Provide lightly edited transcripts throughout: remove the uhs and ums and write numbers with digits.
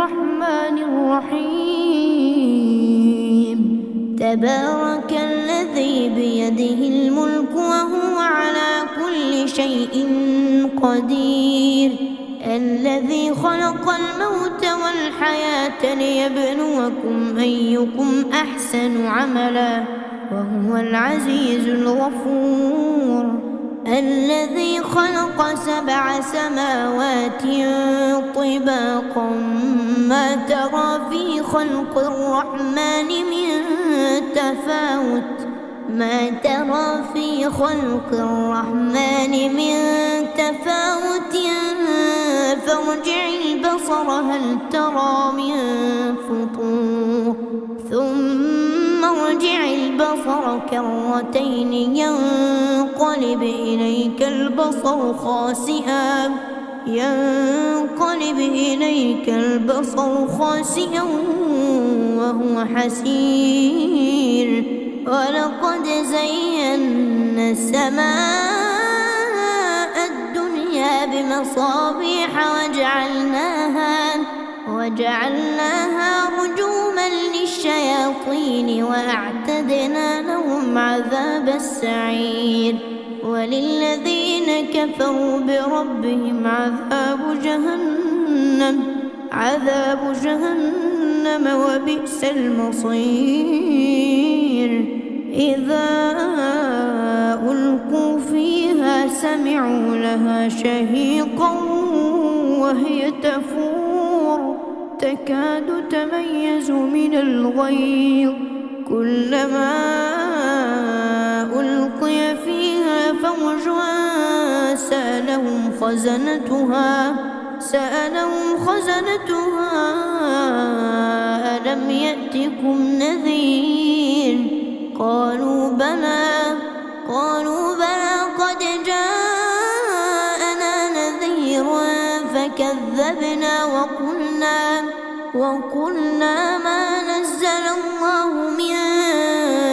الرحمن الرحيم. تبارك الذي بيده الملك وهو على كل شيء قدير. الذي خلق الموت والحياة ليبلوكم أيكم أحسن عملا وهو العزيز الغفور. الذي خلق 7 سماوات طباقا ما ترى في خلق الرحمن من تفاوت فارجع البصر هل ترى من فطور ثم ارجع البصر كرتين ينقلب إليك البصر خاسئا وهو حسير. ولقد زينا السماء الدنيا بمصابيح وجعلناها رجوما للشياطين وأعتدنا لهم عذاب السعير. وللذين كفروا بربهم عذاب جهنم وبئس المصير. إذا ألقوا فيها سمعوا لها شهيقا وهي تفور تكاد تميز من الغيظ. كلما ألقي فيها فوج سألهم خزنتها ألم يأتكم نذير؟ قالوا بلى قد جاءنا نذير فكذبنا وقلنا ما نزل الله من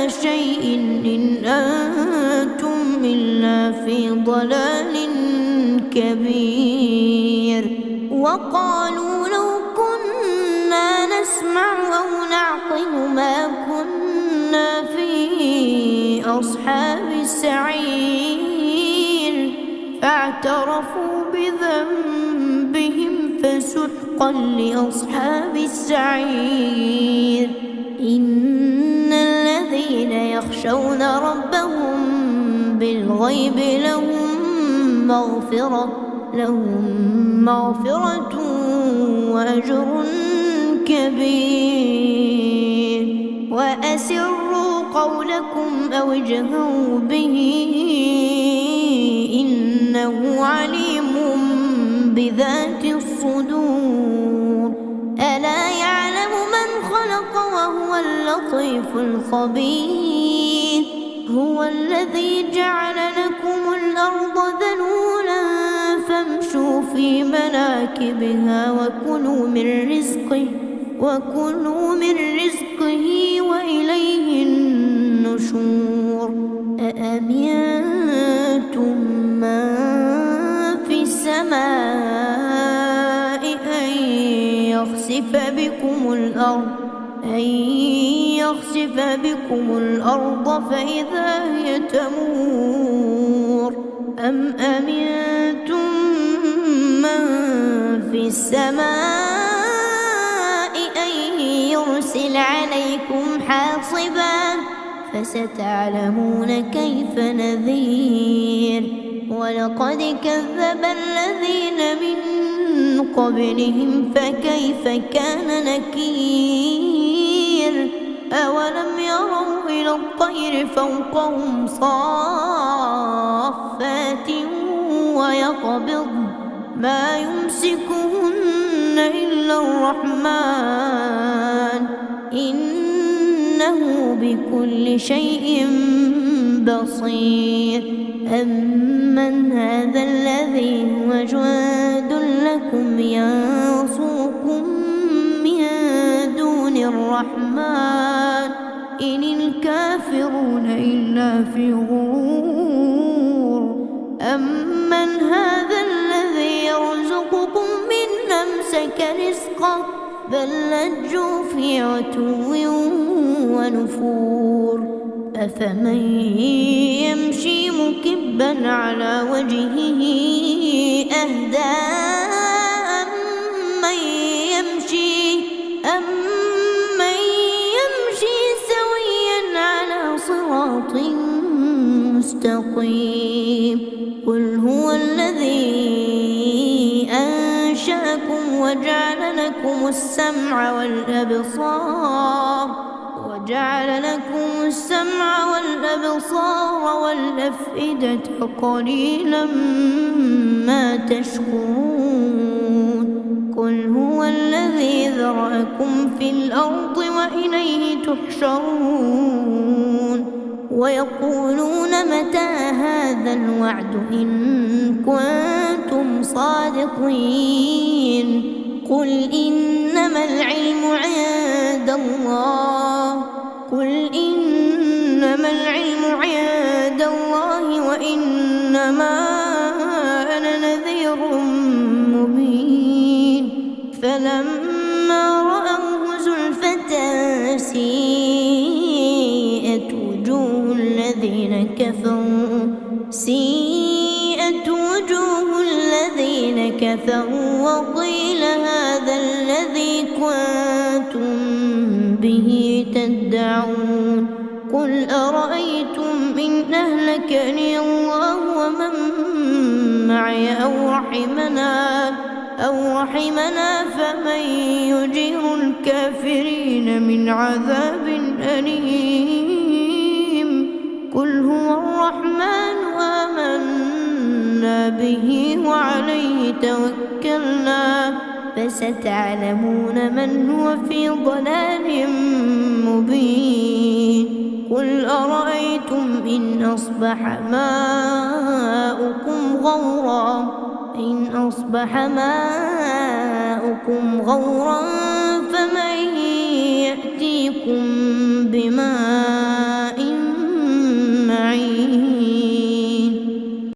شيء إن أنتم إلا في ضلال كبير. وقالوا لو كنا نسمع أو نعقل ما كنا في أصحاب السعير. فاعترفوا بذنبهم فسحقا لأصحاب السعير. إن الذين يخشون ربهم بالغيب لهم مغفرة وأجر كبير. وأسروا قولكم أو اجهروا به إنه عليم بذات الصدور. ألا يعلم من خلق وهو اللطيف الخبير. هو الذي جعل لكم الأرض ذلولا فامشوا في مناكبها وكلوا من رزقه وإليه النشور. أأمنتم من في السماء أن يخسف بكم الأرض فإذا هي تمور. أم أمنتم من في السماء أن يرسل عليكم حاصبا فستعلمون كيف نذير. ولقد كذب الذين من قبلهم فكيف كان نكير. أولم يروا إلى الطير فوقهم صافات ويقبض ما يمسكهن إلا الرحمن إنه بكل شيء بصير. أمن هذا الذي هو جند لكم ينصركم من دون الرحمن إن الكافرون إلا في غرور. أمن هذا الذي يرزقكم من أمسك رزقه بل لجوا في عتو ونفور أفمن يمشي مكبا على وجهه أهدى أمن يمشي سويا على صراط مستقيم قل هو الذي أنشأكم وجعل لكم السمع والأبصار والأفئدة قليلا ما تشكرون قل هو الذي ذرأكم في الأرض وإليه تحشرون ويقولون متى هذا الوعد إن كنتم صادقين قل إنما العلم عند الله وإنما أنا نذير مبين فلما رأوه زلفة سيئت وجوه الذين كفروا وقيل هذا الذي كنتم به تدعون قل أرأيتم إن أهلكني الله ومن معي أو رحمنا فمن يجير الكافرين من عذاب أليم قل هو الرحمن آمنا به وعليه توكلنا فستعلمون من هو في ضلال مبين قل أرأيتم إن أصبح ماؤكم غورا فمن يأتيكم بماء